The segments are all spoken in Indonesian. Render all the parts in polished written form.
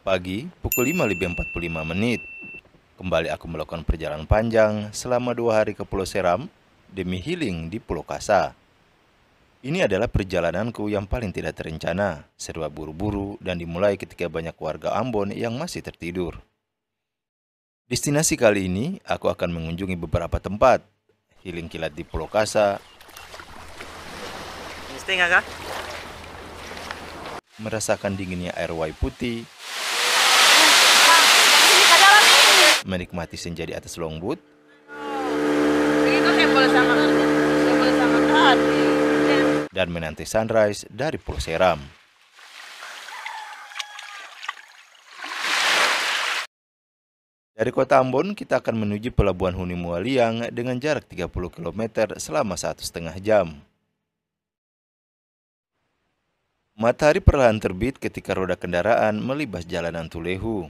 Pagi, pukul 5:45. Kembali aku melakukan perjalanan panjang selama 2 hari ke Pulau Seram demi healing di Pulau Kasa. Ini adalah perjalananku yang paling tidak terencana, serba buru-buru dan dimulai ketika banyak warga Ambon yang masih tertidur. Destinasi kali ini, aku akan mengunjungi beberapa tempat, healing kilat di Pulau Kasa, Insting kak? merasakan dinginnya air Wai Putih, menikmati senja di atas longboat, Begitu saya boleh sama tadi. dan menanti sunrise dari Pulau Seram. Dari kota Ambon, kita akan menuju pelabuhan Huni Mualiang dengan jarak 30 km selama 1,5 jam. Matahari perlahan terbit ketika roda kendaraan melibas jalanan Tulehu.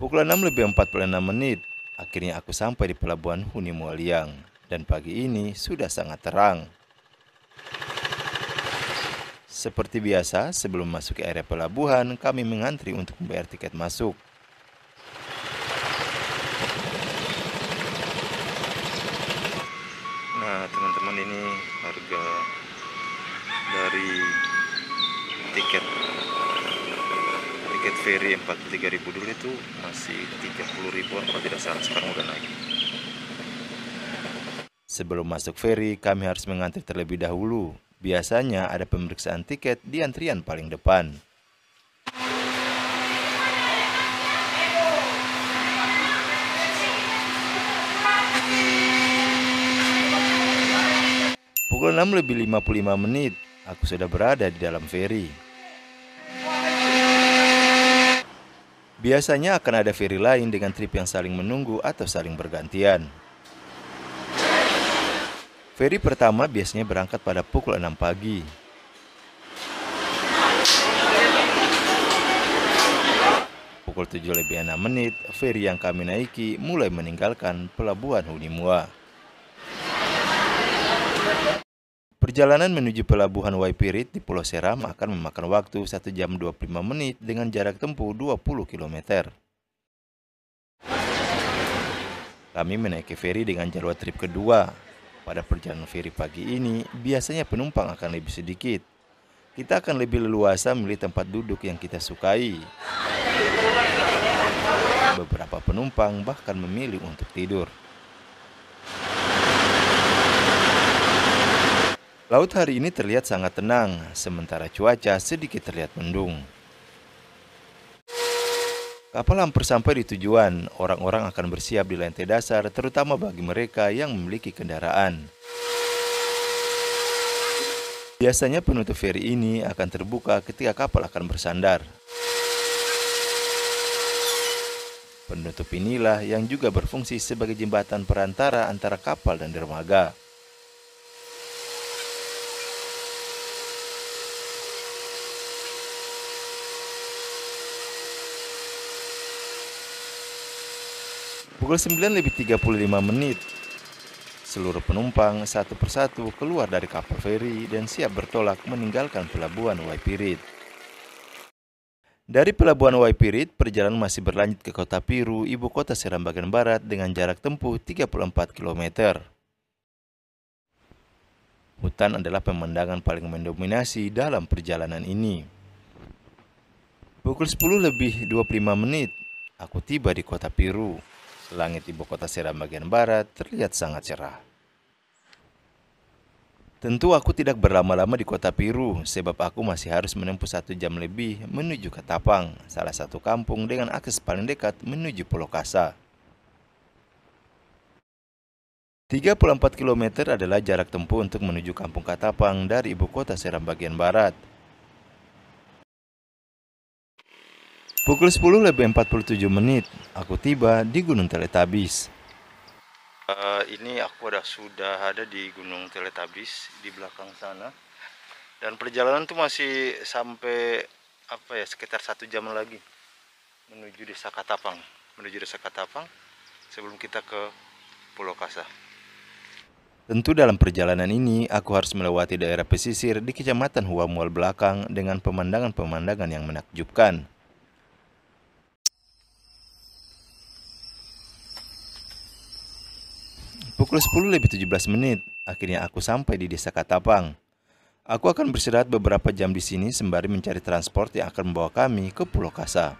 Pukul 6:46, akhirnya aku sampai di pelabuhan Huni Mualiang. Dan pagi ini sudah sangat terang. Seperti biasa, sebelum masuk ke area pelabuhan, kami mengantri untuk membayar tiket masuk. Nah, teman-teman, ini harga dari tiket ferry 43.000 dulu itu masih 30 ribuan kalau tidak salah, sekarang udah naik. Sebelum masuk ferry, kami harus mengantri terlebih dahulu. Biasanya ada pemeriksaan tiket di antrian paling depan. Pukul 6:55, aku sudah berada di dalam ferry. Biasanya akan ada ferry lain dengan trip yang saling menunggu atau saling bergantian. Ferry pertama biasanya berangkat pada pukul 6 pagi. Pukul 7:06, ferry yang kami naiki mulai meninggalkan pelabuhan Hunimua. Perjalanan menuju pelabuhan Waipirit di Pulau Seram akan memakan waktu 1 jam 25 menit dengan jarak tempuh 20 km. Kami menaiki ferry dengan jadwal trip kedua. Pada perjalanan ferry pagi ini, biasanya penumpang akan lebih sedikit. Kita akan lebih leluasa memilih tempat duduk yang kita sukai. Beberapa penumpang bahkan memilih untuk tidur. Laut hari ini terlihat sangat tenang, sementara cuaca sedikit terlihat mendung. Kapal hampir sampai di tujuan, orang-orang akan bersiap di lantai dasar, terutama bagi mereka yang memiliki kendaraan. Biasanya penutup feri ini akan terbuka ketika kapal akan bersandar. Penutup inilah yang juga berfungsi sebagai jembatan perantara antara kapal dan dermaga. Pukul 9:35, seluruh penumpang satu persatu keluar dari kapal feri dan siap bertolak meninggalkan pelabuhan Waipirit. Dari pelabuhan Waipirit, perjalanan masih berlanjut ke Kota Piru, ibu kota Seram bagian barat dengan jarak tempuh 34 km. Hutan adalah pemandangan paling mendominasi dalam perjalanan ini. Pukul 10:25, aku tiba di Kota Piru. Langit ibu kota Seram bagian barat terlihat sangat cerah. Tentu aku tidak berlama-lama di Kota Piru, sebab aku masih harus menempuh 1 jam lebih menuju Katapang, salah satu kampung dengan akses paling dekat menuju Pulau Kasa. 34 km adalah jarak tempuh untuk menuju kampung Katapang dari ibu kota Seram bagian barat. Pukul 10:47, aku tiba di Gunung Teletabis. Ini aku sudah ada di Gunung Teletabis di belakang sana. Dan perjalanan tuh masih sampai sekitar 1 jam lagi menuju desa Katapang sebelum kita ke Pulau Kasa. Tentu dalam perjalanan ini, aku harus melewati daerah pesisir di Kecamatan Hua Mual Belakang dengan pemandangan-pemandangan yang menakjubkan. Pukul 10:17, akhirnya aku sampai di Desa Katapang. Aku akan beristirahat beberapa jam di sini sembari mencari transport yang akan membawa kami ke Pulau Kasa.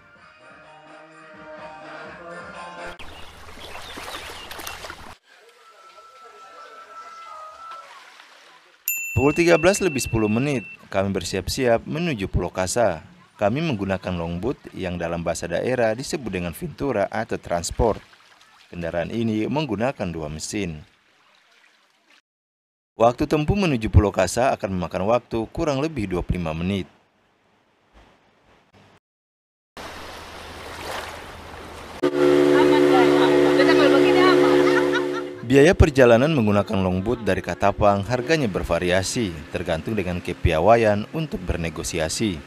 Pukul 13:10, kami bersiap-siap menuju Pulau Kasa. Kami menggunakan longboat yang dalam bahasa daerah disebut dengan Ventura atau transport. Kendaraan ini menggunakan 2 mesin. Waktu tempuh menuju Pulau Kasa akan memakan waktu kurang lebih 25 menit. Aman guys. Beta kalau begini aman. Biaya perjalanan menggunakan longboat dari Katapang harganya bervariasi, tergantung dengan kepiawaian untuk bernegosiasi.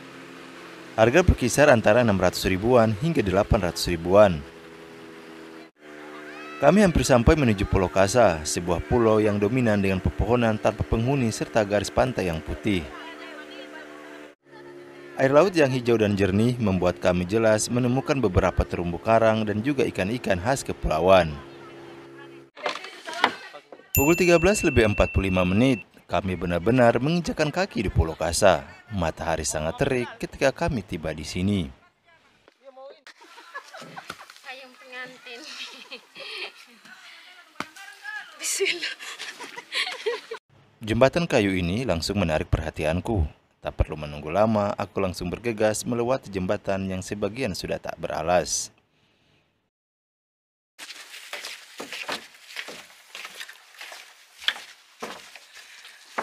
Harga berkisar antara 600 ribuan hingga 800 ribuan. Kami hampir sampai menuju Pulau Kasa, sebuah pulau yang dominan dengan pepohonan tanpa penghuni serta garis pantai yang putih. Air laut yang hijau dan jernih membuat kami jelas menemukan beberapa terumbu karang dan juga ikan-ikan khas kepulauan. Pukul 13:45, kami benar-benar menginjakan kaki di Pulau Kasa. Matahari sangat terik ketika kami tiba di sini. Ayam pengantin. Jembatan kayu ini langsung menarik perhatianku. Tak perlu menunggu lama, aku langsung bergegas melewati jembatan yang sebagian sudah tak beralas.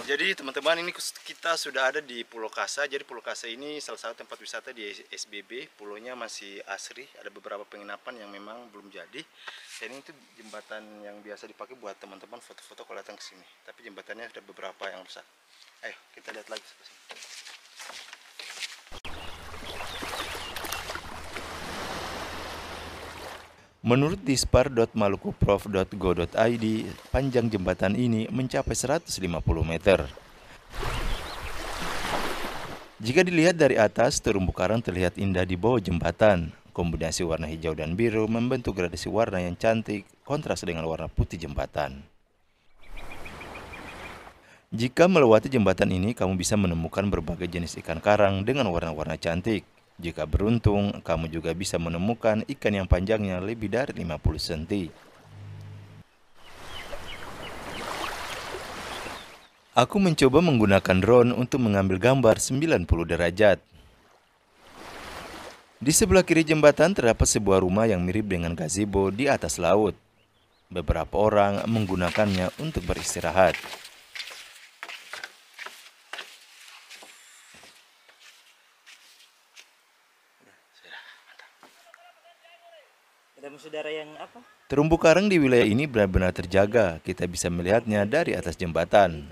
Jadi teman-teman, ini kita sudah ada di Pulau Kasa. Jadi Pulau Kasa ini salah satu tempat wisata di SBB. Pulaunya masih asri, ada beberapa penginapan yang memang belum jadi. Dan ini tuh jembatan yang biasa dipakai buat teman-teman foto-foto kalau datang ke sini. Tapi jembatannya ada beberapa yang rusak. Ayo kita lihat lagi ke sini. Menurut dispar.malukuprof.go.id, panjang jembatan ini mencapai 150 meter. Jika dilihat dari atas, terumbu karang terlihat indah di bawah jembatan. Kombinasi warna hijau dan biru membentuk gradasi warna yang cantik, kontras dengan warna putih jembatan. Jika melewati jembatan ini, kamu bisa menemukan berbagai jenis ikan karang dengan warna-warna cantik. Jika beruntung, kamu juga bisa menemukan ikan yang panjangnya lebih dari 50 cm. Aku mencoba menggunakan drone untuk mengambil gambar 90 derajat. Di sebelah kiri jembatan terdapat sebuah rumah yang mirip dengan gazebo di atas laut. Beberapa orang menggunakannya untuk beristirahat. Ada saudara yang apa? Terumbu karang di wilayah ini benar-benar terjaga. Kita bisa melihatnya dari atas jembatan.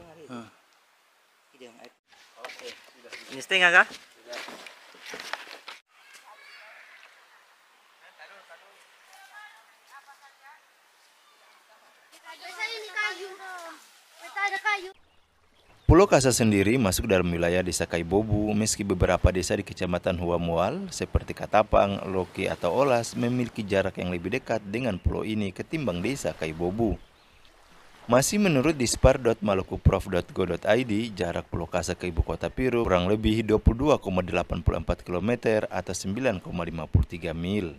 Ini setengah kah? Pulau Kasa sendiri masuk dalam wilayah Desa Kaibobu, meski beberapa desa di Kecamatan Hua Mual seperti Katapang, Loki, atau Olas memiliki jarak yang lebih dekat dengan pulau ini ketimbang Desa Kaibobu. Masih menurut dispar.malukuprof.go.id, jarak Pulau Kasa ke ibu kota Piru kurang lebih 22,84 km atau 9,53 mil.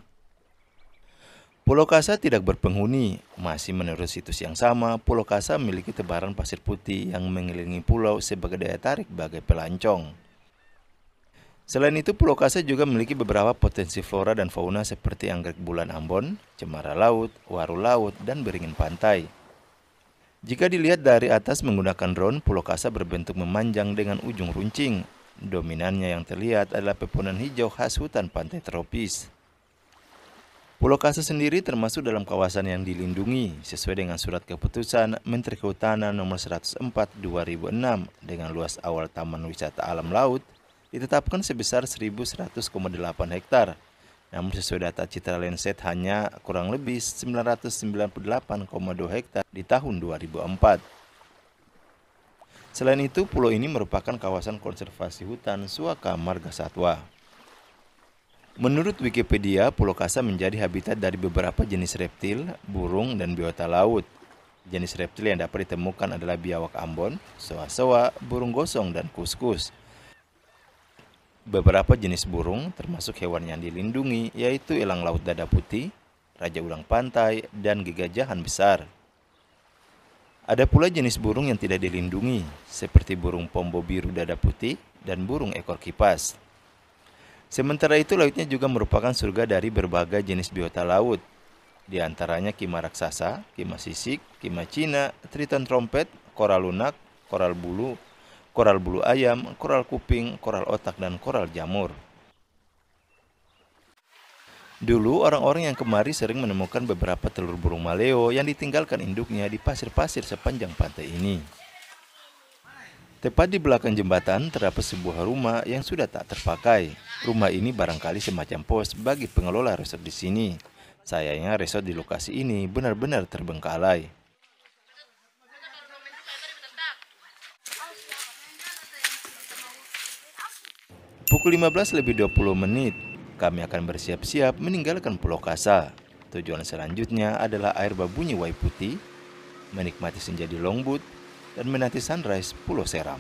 Pulau Kasa tidak berpenghuni. Masih menurut situs yang sama, Pulau Kasa memiliki tebaran pasir putih yang mengelilingi pulau sebagai daya tarik bagi pelancong. Selain itu, Pulau Kasa juga memiliki beberapa potensi flora dan fauna seperti anggrek bulan Ambon, cemara laut, waru laut, dan beringin pantai. Jika dilihat dari atas menggunakan drone, Pulau Kasa berbentuk memanjang dengan ujung runcing. Dominannya yang terlihat adalah pepohonan hijau khas hutan pantai tropis. Pulau Kasa sendiri termasuk dalam kawasan yang dilindungi sesuai dengan surat keputusan Menteri Kehutanan nomor 104 2006 dengan luas awal Taman Wisata Alam Laut ditetapkan sebesar 1.100,8 hektar. Namun sesuai data Citra Landsat hanya kurang lebih 998,2 hektar di tahun 2004. Selain itu, pulau ini merupakan kawasan konservasi hutan Suaka Marga Satwa. Menurut Wikipedia, Pulau Kasa menjadi habitat dari beberapa jenis reptil, burung, dan biota laut. Jenis reptil yang dapat ditemukan adalah biawak Ambon, soa-soa, burung gosong, dan kuskus. Beberapa jenis burung, termasuk hewan yang dilindungi, yaitu elang laut dada putih, raja ulang pantai, dan gegajahan besar. Ada pula jenis burung yang tidak dilindungi, seperti burung pombo biru dada putih dan burung ekor kipas. Sementara itu, lautnya juga merupakan surga dari berbagai jenis biota laut, di antaranya kima raksasa, kima sisik, kima cina, triton trompet, koral lunak, koral bulu ayam, koral kuping, koral otak, dan koral jamur. Dulu, orang-orang yang kemari sering menemukan beberapa telur burung maleo yang ditinggalkan induknya di pasir-pasir sepanjang pantai ini. Tepat di belakang jembatan terdapat sebuah rumah yang sudah tak terpakai. Rumah ini barangkali semacam pos bagi pengelola resort di sini. Sayangnya resort di lokasi ini benar-benar terbengkalai. Pukul 15:20 kami akan bersiap-siap meninggalkan Pulau Kasa. Tujuan selanjutnya adalah air Babunyi Wai Putih, menikmati senja di Longboat, dan menanti sunrise Pulau Seram.